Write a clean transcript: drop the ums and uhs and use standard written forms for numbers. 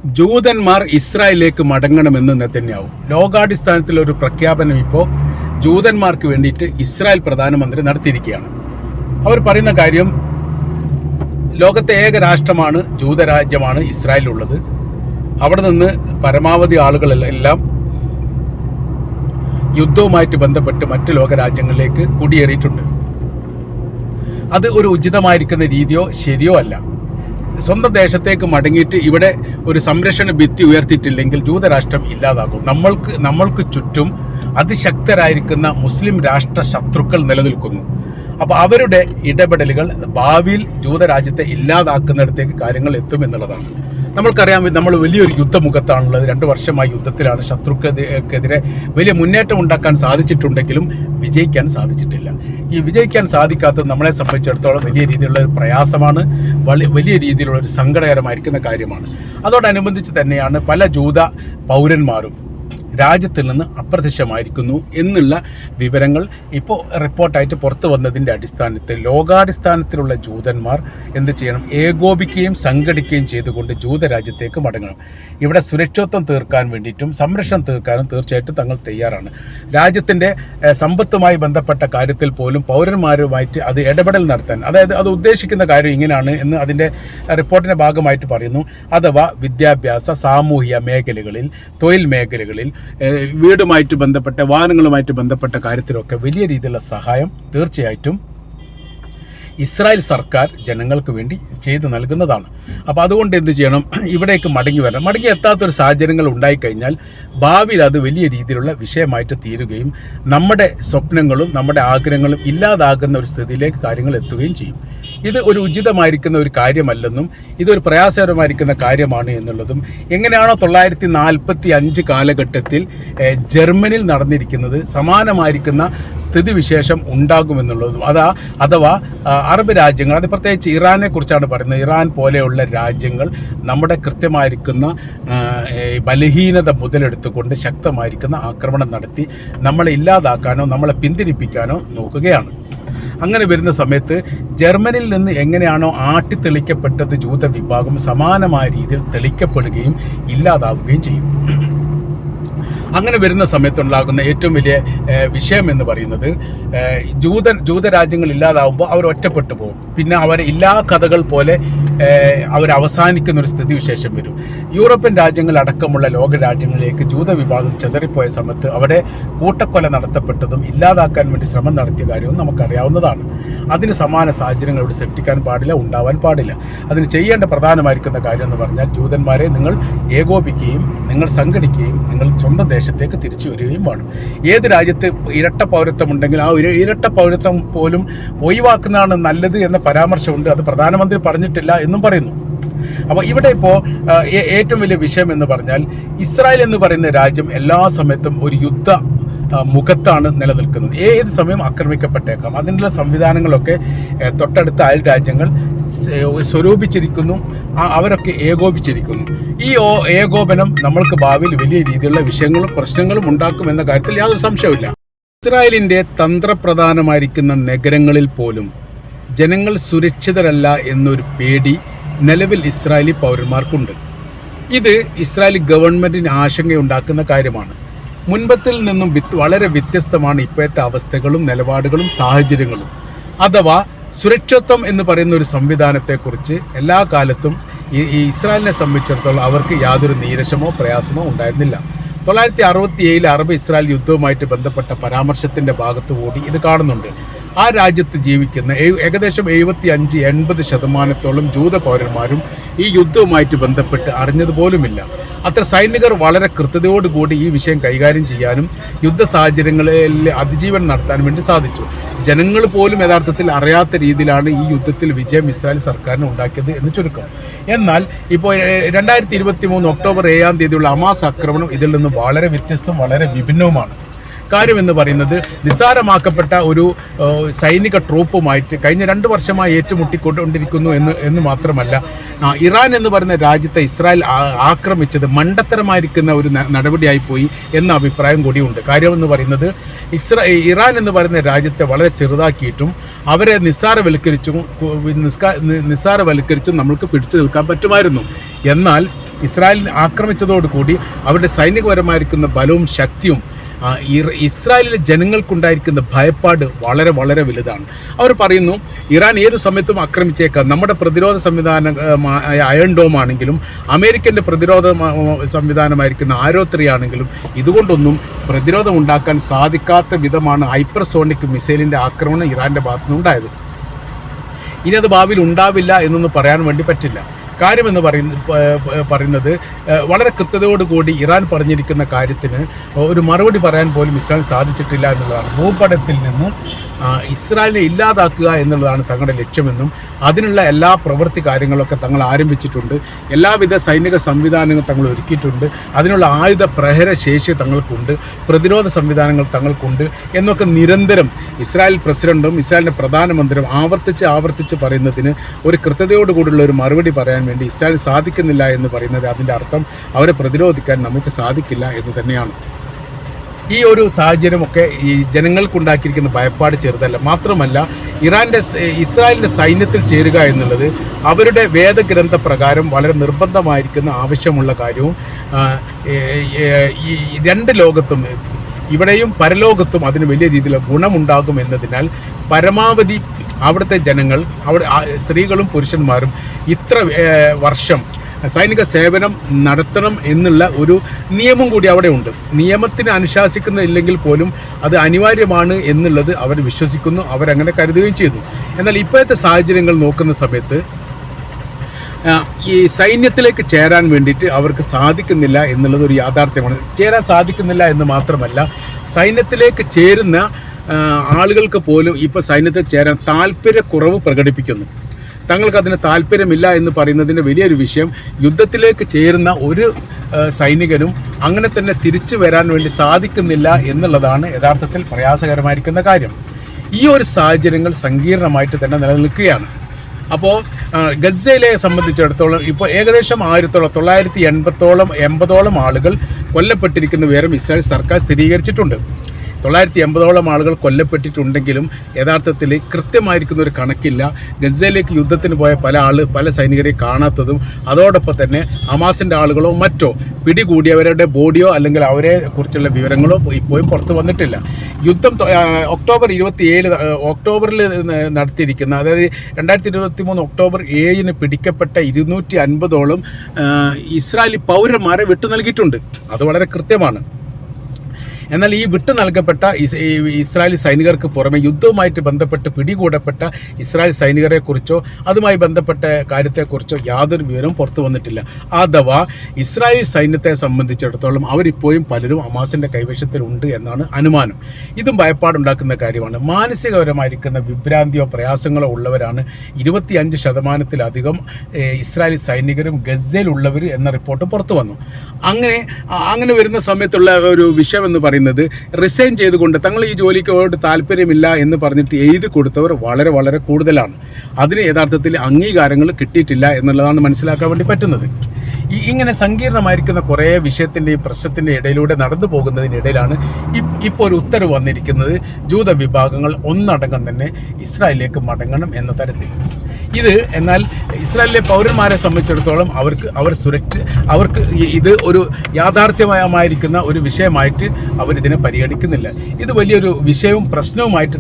ജൂതന്മാർ ഇസ്രായേലിലേക്ക് മടങ്ങണമെന്ന് നെതന്യാഹു. ലോകാടിസ്ഥാനത്തിൽ ഒരു പ്രഖ്യാപനം ഇപ്പോൾ ജൂതന്മാർക്ക് വേണ്ടിയിട്ട് ഇസ്രായേൽ പ്രധാനമന്ത്രി നടത്തിയിരിക്കുകയാണ്. അവർ പറയുന്ന കാര്യം, ലോകത്തെ ഏക രാഷ്ട്രമാണ്, ജൂതരാജ്യമാണ് ഇസ്രായേലുള്ളത്. അവിടെ നിന്ന് പരമാവധി ആളുകളെല്ലാം യുദ്ധവുമായിട്ട് ബന്ധപ്പെട്ട് മറ്റ് ലോകരാജ്യങ്ങളിലേക്ക് കുടിയേറിയിട്ടുണ്ട്. അത് ഒരു ഉചിതമായിരിക്കുന്ന രീതിയോ ശരിയോ അല്ല. സ്വന്തം ദേശത്തേക്ക് മടങ്ങിയിട്ട് ഇവിടെ ഒരു സംരക്ഷണ ഭിത്തി ഉയർത്തിയിട്ടില്ലെങ്കിൽ ജൂതരാഷ്ട്രം ഇല്ലാതാകും. നമ്മൾക്ക് ചുറ്റും അതിശക്തരായിരിക്കുന്ന മുസ്ലിം രാഷ്ട്ര ശത്രുക്കൾ നിലനിൽക്കുന്നു. അപ്പോൾ അവരുടെ ഇടപെടലുകൾ ഭാവിയിൽ ജൂതരാജ്യത്തെ ഇല്ലാതാക്കുന്നിടത്തേക്ക് കാര്യങ്ങൾ എത്തുമെന്നുള്ളതാണ്. നമ്മൾക്കറിയാം, നമ്മൾ വലിയൊരു യുദ്ധമുഖത്താണുള്ളത്. 2 വർഷമായി യുദ്ധത്തിലാണ്. ശത്രുക്കെതിരെ വലിയ മുന്നേറ്റം ഉണ്ടാക്കാൻ സാധിച്ചിട്ടുണ്ടെങ്കിലും വിജയിക്കാൻ സാധിച്ചിട്ടില്ല. ഈ വിജയിക്കാൻ സാധിക്കാത്തത് നമ്മളെ സംബന്ധിച്ചിടത്തോളം വലിയ രീതിയിലുള്ള ഒരു പ്രയാസമാണ്, വലിയ രീതിയിലുള്ള ഒരു സങ്കടകരമായിരിക്കുന്ന കാര്യമാണ്. അതോടനുബന്ധിച്ച് തന്നെയാണ് പല ജൂത പൗരന്മാരും രാജ്യത്തിൽ നിന്ന് അപ്രത്യക്ഷമായിരിക്കുന്നു എന്നുള്ള വിവരങ്ങൾ ഇപ്പോൾ റിപ്പോർട്ടായിട്ട് പുറത്തു വന്നതിൻ്റെ അടിസ്ഥാനത്തിൽ ലോകാടിസ്ഥാനത്തിലുള്ള ജൂതന്മാർ എന്ത് ചെയ്യണം? ഏകോപിക്കുകയും സംഘടിക്കുകയും ചെയ്തുകൊണ്ട് ജൂതരാജ്യത്തേക്ക് മടങ്ങണം. ഇവിടെ സുരക്ഷിതത്വം തീർക്കാൻ വേണ്ടിയിട്ടും സംരക്ഷണം തീർക്കാനും തീർച്ചയായിട്ടും തങ്ങൾ തയ്യാറാണ്. രാജ്യത്തിൻ്റെ സമ്പത്തുമായി ബന്ധപ്പെട്ട കാര്യത്തിൽ പോലും പൗരന്മാരുമായിട്ട് അത് ഇടപെടൽ നടത്താൻ, അതായത് അത് ഉദ്ദേശിക്കുന്ന കാര്യം ഇങ്ങനെയാണ് എന്ന് അതിൻ്റെ റിപ്പോർട്ടിൻ്റെ ഭാഗമായിട്ട് പറയുന്നു. അഥവാ വിദ്യാഭ്യാസ, സാമൂഹിക മേഖലകളിൽ, തൊഴിൽ മേഖലകളിൽ, വീടുമായിട്ട് ബന്ധപ്പെട്ട, വാഹനങ്ങളുമായിട്ട് ബന്ധപ്പെട്ട കാര്യത്തിലൊക്കെ വലിയ രീതിയിലുള്ള സഹായം തീർച്ചയായിട്ടും ഇസ്രായേൽ സർക്കാർ ജനങ്ങൾക്ക് വേണ്ടി ചെയ്തു നൽകുന്നതാണ്. അപ്പോൾ അതുകൊണ്ട് എന്ത് ചെയ്യണം? ഇവിടേക്ക് മടങ്ങി വരണം. മടങ്ങി എത്താത്തൊരു സാഹചര്യങ്ങൾ ഉണ്ടായിക്കഴിഞ്ഞാൽ ഭാവിയിൽ അത് വലിയ രീതിയിലുള്ള വിഷയമായിട്ട് തീരുകയും നമ്മുടെ സ്വപ്നങ്ങളും നമ്മുടെ ആഗ്രഹങ്ങളും ഇല്ലാതാകുന്ന ഒരു സ്ഥിതിയിലേക്ക് കാര്യങ്ങൾ എത്തുകയും ചെയ്യും. ഇത് ഒരു ഉചിതമായിരിക്കുന്ന ഒരു കാര്യമല്ലെന്നും ഇതൊരു പ്രയാസകരമായിരിക്കുന്ന കാര്യമാണ് എന്നുള്ളതും, എങ്ങനെയാണോ 1945 കാലഘട്ടത്തിൽ ജർമ്മനിയിൽ നടന്നിരിക്കുന്നത് സമാനമായിരിക്കുന്ന സ്ഥിതിവിശേഷം ഉണ്ടാകുമെന്നുള്ളതും, അഥവാ അറബ് രാജ്യങ്ങൾ, അത് പ്രത്യേകിച്ച് ഇറാനെ കുറിച്ചാണ് പറയുന്നത്. ഇറാൻ പോലെയുള്ള രാജ്യങ്ങൾ നമ്മുടെ കൃത്യമായിരിക്കുന്ന ബലഹീനത മുതലെടുത്തുകൊണ്ട് ശക്തമായിരിക്കുന്ന ആക്രമണം നടത്തി നമ്മളെ ഇല്ലാതാക്കാനോ നമ്മളെ പിന്തിരിപ്പിക്കാനോ നോക്കുകയാണ്. അങ്ങനെ വരുന്ന സമയത്ത് ജർമ്മനിയിൽ നിന്ന് എങ്ങനെയാണോ ആട്ടിത്തെളിക്കപ്പെട്ടത് ജൂത വിഭാഗം, സമാനമായ രീതിയിൽ തെളിക്കപ്പെടുകയും ഇല്ലാതാവുകയും ചെയ്യും. അങ്ങനെ വരുന്ന സമയത്തുണ്ടാകുന്ന ഏറ്റവും വലിയ വിഷയം എന്ന് പറയുന്നത്, ജൂതരാജ്യങ്ങൾ ഇല്ലാതാവുമ്പോൾ അവർ ഒറ്റപ്പെട്ടു പോകും. പിന്നെ അവരെ എല്ലാ കഥകൾ പോലെ അവരവസാനിക്കുന്ന ഒരു സ്ഥിതിവിശേഷം വരും. യൂറോപ്യൻ രാജ്യങ്ങൾ അടക്കമുള്ള ലോക രാജ്യങ്ങളിലേക്ക് ജൂത വിഭാഗം ചെതറിപ്പോയ സമയത്ത് അവിടെ കൂട്ടക്കൊല നടത്തപ്പെട്ടതും ഇല്ലാതാക്കാൻ വേണ്ടി ശ്രമം നടത്തിയ കാര്യവും നമുക്കറിയാവുന്നതാണ്. അതിന് സമാന സാഹചര്യങ്ങൾ ഇവിടെ സൃഷ്ടിക്കാൻ പാടില്ല, ഉണ്ടാവാൻ പാടില്ല. അതിന് ചെയ്യേണ്ട പ്രധാനമായിരിക്കുന്ന കാര്യം എന്ന് പറഞ്ഞാൽ, ജൂതന്മാരെ നിങ്ങൾ ഏകോപിക്കുകയും നിങ്ങൾ സംഘടിക്കുകയും നിങ്ങൾ സ്വന്തം ദേശത്തേക്ക് തിരിച്ചു വരികയും വേണം. ഏത് രാജ്യത്ത് ഇരട്ട പൗരത്വം ഉണ്ടെങ്കിൽ ആ ഇരട്ട പൗരത്വം പോലും ഒഴിവാക്കുന്നതാണ് നല്ലത് എന്ന പരാമർശമുണ്ട്. അത് പ്രധാനമന്ത്രി പറഞ്ഞിട്ടില്ല എന്നും പറയുന്നു. അപ്പോൾ ഇവിടെ ഇപ്പോൾ ഏറ്റവും വലിയ വിഷയം എന്ന് പറഞ്ഞാൽ, ഇസ്രായേൽ എന്ന് പറയുന്ന രാജ്യം എല്ലാ സമയത്തും ഒരു യുദ്ധ മുഖത്താണ് നിലനിൽക്കുന്നത്. ഏത് സമയം ആക്രമിക്കപ്പെട്ടേക്കാം. അതിനുള്ള സംവിധാനങ്ങളൊക്കെ തൊട്ടടുത്ത അയൽ രാജ്യങ്ങൾ സ്വരൂപിച്ചിരിക്കുന്നു. അവരൊക്കെ ഏകോപിച്ചിരിക്കുന്നു. ഈ ഏകോപനം നമ്മൾക്ക് ഭാവിയിൽ വലിയ രീതിയിലുള്ള വിഷയങ്ങളും പ്രശ്നങ്ങളും ഉണ്ടാക്കുമെന്ന കാര്യത്തിൽ യാതൊരു സംശയവുമില്ല. ഇസ്രായേലിൻ്റെ തന്ത്രപ്രധാനമായിരിക്കുന്ന നഗരങ്ങളിൽ പോലും ജനങ്ങൾ സുരക്ഷിതരല്ല എന്നൊരു പേടി നിലവിൽ ഇസ്രായേലി പൗരന്മാർക്കുണ്ട്. ഇത് ഇസ്രായേലി ഗവൺമെൻറ്റിന് ആശങ്കയുണ്ടാക്കുന്ന കാര്യമാണ്. മുൻപത്തിൽ നിന്നും വളരെ വ്യത്യസ്തമാണ് ഇപ്പോഴത്തെ അവസ്ഥകളും നിലപാടുകളും സാഹചര്യങ്ങളും. അഥവാ സുരക്ഷിതത്വം എന്ന് പറയുന്ന ഒരു സംവിധാനത്തെക്കുറിച്ച് എല്ലാ കാലത്തും ഈ ഇസ്രായേലിനെ സംബന്ധിച്ചിടത്തോളം അവർക്ക് യാതൊരു നീരസമോ പ്രയാസമോ ഉണ്ടായിരുന്നില്ല. 1967 അറബ് ഇസ്രായേൽ യുദ്ധവുമായിട്ട് ബന്ധപ്പെട്ട പരാമർശത്തിൻ്റെ ഭാഗത്തു കൂടി ഇത് കാണുന്നുണ്ട്. ആ രാജ്യത്ത് ജീവിക്കുന്ന ഏകദേശം 75-80% ജൂത പൗരന്മാരും ഈ യുദ്ധവുമായിട്ട് ബന്ധപ്പെട്ട് അറിഞ്ഞതുപോലുമില്ല. അത്ര സൈനികർ വളരെ കൃത്യതയോടുകൂടി ഈ വിഷയം കൈകാര്യം ചെയ്യാനും യുദ്ധ സാഹചര്യങ്ങളിൽ അതിജീവനം നടത്താൻ വേണ്ടി സാധിച്ചു. ജനങ്ങൾ പോലും യഥാർത്ഥത്തിൽ അറിയാത്ത രീതിയിലാണ് ഈ യുദ്ധത്തിൽ വിജയം ഇസ്രായേൽ സർക്കാരിന് ഉണ്ടാക്കിയത് എന്ന് ചുരുക്കം. എന്നാൽ ഇപ്പോൾ 2023 ഒക്ടോബർ 7-ാം തീയതിയുള്ള ഹമാസ് ആക്രമണം ഇതിൽ നിന്ന് വളരെ വ്യത്യസ്തവും വളരെ വിഭിന്നവുമാണ്. കാര്യമെന്ന് പറയുന്നത്, നിസ്സാരമാക്കപ്പെട്ട ഒരു സൈനിക ട്രൂപ്പുമായിട്ട് കഴിഞ്ഞ 2 വർഷമായി ഏറ്റുമുട്ടിക്കൊണ്ടിരിക്കുന്നു എന്ന് മാത്രമല്ല, ഇറാൻ എന്ന് പറയുന്ന രാജ്യത്തെ ഇസ്രായേൽ ആക്രമിച്ചത് മണ്ടത്തരമായിരിക്കുന്ന ഒരു നടപടിയായിപ്പോയി എന്ന അഭിപ്രായം കൂടിയുണ്ട്. കാര്യമെന്ന് പറയുന്നത്, ഇറാൻ എന്ന് പറയുന്ന രാജ്യത്തെ വളരെ ചെറുതാക്കിയിട്ടും അവരെ നിസ്സാരവൽക്കരിച്ചും നമ്മൾക്ക് പിടിച്ചു നിൽക്കാൻ പറ്റുമായിരുന്നു. എന്നാൽ ഇസ്രായേലിനെ ആക്രമിച്ചതോടുകൂടി അവരുടെ സൈനികപരമായിരിക്കുന്ന ബലവും ശക്തിയും ഇസ്രായേലിലെ ജനങ്ങൾക്കുണ്ടായിരിക്കുന്ന ഭയപ്പാട് വളരെ വളരെ വലുതാണ്. അവർ പറയുന്നു ഇറാൻ ഏത് സമയത്തും ആക്രമിച്ചേക്കാം. നമ്മുടെ പ്രതിരോധ സംവിധാനം അയൺ ഡോം ആണെങ്കിലും അമേരിക്കൻ്റെ പ്രതിരോധ സംവിധാനമായിരിക്കുന്ന ആരോ 3 ആണെങ്കിലും ഇതുകൊണ്ടൊന്നും പ്രതിരോധം ഉണ്ടാക്കാൻ സാധിക്കാത്ത വിധമാണ് ഹൈപ്പർസോണിക് മിസൈലിൻ്റെ ആക്രമണം ഇറാൻ്റെ ഭാഗത്തുനിന്നുണ്ടായത്. ഇനി അത് ഭാവിയിൽ ഉണ്ടാവില്ല എന്നൊന്നും പറയാൻ വേണ്ടി പറ്റില്ല. കാര്യമെന്ന് പറയുന്നത് വളരെ കൃത്യതയോടുകൂടി ഇറാൻ പറഞ്ഞിരിക്കുന്ന കാര്യത്തിന് ഒരു മറുപടി പറയാൻ പോലും ഇസ്രായേൽ സാധിച്ചിട്ടില്ല എന്നുള്ളതാണ്. ഭൂപടത്തിൽ നിന്ന് ഇസ്രായേലിനെ ഇല്ലാതാക്കുക എന്നുള്ളതാണ് തങ്ങളുടെ ലക്ഷ്യമെന്നും അതിനുള്ള എല്ലാ പ്രവൃത്തി കാര്യങ്ങളൊക്കെ തങ്ങൾ ആരംഭിച്ചിട്ടുണ്ട്, എല്ലാവിധ സൈനിക സംവിധാനങ്ങൾ തങ്ങൾ ഒരുക്കിയിട്ടുണ്ട്, അതിനുള്ള ആയുധ പ്രഹര ശേഷി തങ്ങൾക്കുണ്ട്, പ്രതിരോധ സംവിധാനങ്ങൾ തങ്ങൾക്കുണ്ട് എന്നൊക്കെ നിരന്തരം ഇസ്രായേൽ പ്രസിഡന്റും ഇസ്രായേലിൻ്റെ പ്രധാനമന്ത്രിയും ആവർത്തിച്ച് പറയുന്നതിന് ഒരു കൃത്യതയോടുകൂടിയുള്ള ഒരു മറുപടി പറയാൻ വേണ്ടി ഇസ്രായേൽ സാധിക്കുന്നില്ല എന്ന് പറയുന്നത് അതിൻ്റെ അർത്ഥം അവരെ പ്രതിരോധിക്കാൻ നമുക്ക് സാധിക്കില്ല എന്ന് തന്നെയാണ്. ഈ ഒരു സാഹചര്യമൊക്കെ ഈ ജനങ്ങൾക്കുണ്ടാക്കിയിരിക്കുന്ന ഭയപ്പാട് ചെറുതല്ല. മാത്രമല്ല ഇസ്രായേലിൻ്റെ സൈന്യത്തിൽ ചേരുക എന്നുള്ളത് അവരുടെ വേദഗ്രന്ഥ പ്രകാരം വളരെ നിർബന്ധമായിരിക്കുന്ന ആവശ്യമുള്ള കാര്യവും ഈ 2 ലോകത്തും ഇവിടെയും പരലോകത്തും അതിന് വലിയ രീതിയിൽ ഗുണമുണ്ടാകും എന്നതിനാൽ പരമാവധി അവിടുത്തെ ജനങ്ങൾ സ്ത്രീകളും പുരുഷന്മാരും ഇത്ര വർഷം സൈനിക സേവനം നടത്തണം എന്നുള്ള ഒരു നിയമം കൂടി അവിടെ ഉണ്ട്. നിയമത്തിന് അനുശാസിക്കുന്നില്ലെങ്കിൽ പോലും അത് അനിവാര്യമാണ് എന്നുള്ളത് അവർ വിശ്വസിക്കുന്നു, അവരങ്ങനെ കരുതുകയും ചെയ്യുന്നു. എന്നാൽ ഇപ്പോഴത്തെ സാഹചര്യങ്ങൾ നോക്കുന്ന സമയത്ത് ഈ സൈന്യത്തിലേക്ക് ചേരാൻ വേണ്ടിയിട്ട് അവർക്ക് സാധിക്കുന്നില്ല എന്നുള്ളത് ഒരു യാഥാർത്ഥ്യമാണ്. ചേരാൻ സാധിക്കുന്നില്ല എന്ന് മാത്രമല്ല, സൈന്യത്തിലേക്ക് ചേരുന്ന ആളുകൾക്ക് പോലും ഇപ്പോൾ സൈന്യത്തിൽ ചേരാൻ താല്പര്യക്കുറവ് പ്രകടിപ്പിക്കുന്നു. തങ്ങൾക്കതിന് താല്പര്യമില്ല എന്ന് പറയുന്നതിൻ്റെ വലിയൊരു വിഷയം യുദ്ധത്തിലേക്ക് ചേരുന്ന ഒരു സൈനികനും അങ്ങനെ തന്നെ തിരിച്ചു വരാൻ വേണ്ടി സാധിക്കുന്നില്ല എന്നുള്ളതാണ് യഥാർത്ഥത്തിൽ പ്രയാസകരമായിരിക്കുന്ന കാര്യം. ഈ ഒരു സാഹചര്യങ്ങൾ സങ്കീർണമായിട്ട് തന്നെ നിലനിൽക്കുകയാണ്. അപ്പോൾ ഗസയിലെ സംബന്ധിച്ചിടത്തോളം ഇപ്പോൾ ഏകദേശം 980ഓളം ആളുകൾ കൊല്ലപ്പെട്ടിരിക്കുന്ന വിവരം ഇസ്രായേൽ സർക്കാർ സ്ഥിരീകരിച്ചിട്ടുണ്ട്. 980ഓളം ആളുകൾ കൊല്ലപ്പെട്ടിട്ടുണ്ടെങ്കിലും യഥാർത്ഥത്തിൽ കൃത്യമായിരിക്കുന്ന ഒരു കണക്കില്ല. ഗസയിലേക്ക് യുദ്ധത്തിന് പോയ പല സൈനികരെ കാണാത്തതും അതോടൊപ്പം തന്നെ ഹമാസിൻ്റെ ആളുകളോ മറ്റോ പിടികൂടിയവരുടെ ബോഡിയോ അല്ലെങ്കിൽ അവരെ കുറിച്ചുള്ള വിവരങ്ങളോ ഇപ്പോഴും പുറത്തു വന്നിട്ടില്ല. യുദ്ധം ഒക്ടോബറിൽ നടത്തിയിരിക്കുന്ന, അതായത് 2023 ഒക്ടോബർ 7 പിടിക്കപ്പെട്ട 250ഓളം ഇസ്രായേലി പൗരന്മാരെ വിട്ടു നൽകിയിട്ടുണ്ട്. അത് വളരെ കൃത്യമാണ്. എന്നാൽ ഈ വിട്ടു നൽകപ്പെട്ട ഇസ്രായേലി സൈനികർക്ക് പുറമെ യുദ്ധവുമായിട്ട് ബന്ധപ്പെട്ട് പിടികൂടപ്പെട്ട ഇസ്രായേൽ സൈനികരെക്കുറിച്ചോ അതുമായി ബന്ധപ്പെട്ട കാര്യത്തെക്കുറിച്ചോ യാതൊരു വിവരവും പുറത്തു വന്നിട്ടില്ല. അഥവാ ഇസ്രായേൽ സൈന്യത്തെ സംബന്ധിച്ചിടത്തോളം അവരിപ്പോഴും പലരും ഹമാസിൻ്റെ കൈവശത്തിലുണ്ട് എന്നാണ് അനുമാനം. ഇതും ഭയപ്പാടുണ്ടാക്കുന്ന കാര്യമാണ്. മാനസികപരമായിരിക്കുന്ന വിഭ്രാന്തിയോ പ്രയാസങ്ങളോ ഉള്ളവരാണ് 25% ഇസ്രായേലി സൈനികരും ഗസയിലുള്ളവർ എന്ന റിപ്പോർട്ട് പുറത്തു വന്നു. അങ്ങനെ വരുന്ന സമയത്തുള്ള ഒരു വിഷയം എന്ന് പറയുന്നത് റിസൈൻ ചെയ്തുകൊണ്ട് തങ്ങൾ ഈ ജോലിക്കോട് താല്പര്യമില്ല എന്ന് പറഞ്ഞിട്ട് എഴുതി കൊടുത്തവർ വളരെ വളരെ കൂടുതലാണ്. അതിന് യഥാർത്ഥത്തിൽ അംഗീകാരങ്ങൾ കിട്ടിയിട്ടില്ല എന്നുള്ളതാണ് മനസ്സിലാക്കാൻ വേണ്ടി പറ്റുന്നത്. ഇങ്ങനെ സങ്കീർണമായിരിക്കുന്ന കുറേ വിഷയത്തിൻ്റെയും പ്രശ്നത്തിൻ്റെ ഇടയിലൂടെ നടന്നു പോകുന്നതിനിടയിലാണ് ഇപ്പോൾ ഒരു ഉത്തരവ് വന്നിരിക്കുന്നത്. ജൂത വിഭാഗങ്ങൾ ഒന്നടങ്കം തന്നെ ഇസ്രായേലിലേക്ക് മടങ്ങണം എന്ന തരത്തിൽ. എന്നാൽ ഇസ്രായേലിലെ പൗരന്മാരെ സംബന്ധിച്ചിടത്തോളം അവർക്ക് ഇത് ഒരു യാഥാർത്ഥ്യമായിരിക്കുന്ന ഒരു വിഷയമായിട്ട് അവരിതിനെ പരിഗണിക്കുന്നില്ല. ഇത് വലിയൊരു വിഷയവും പ്രശ്നവുമായിട്ട്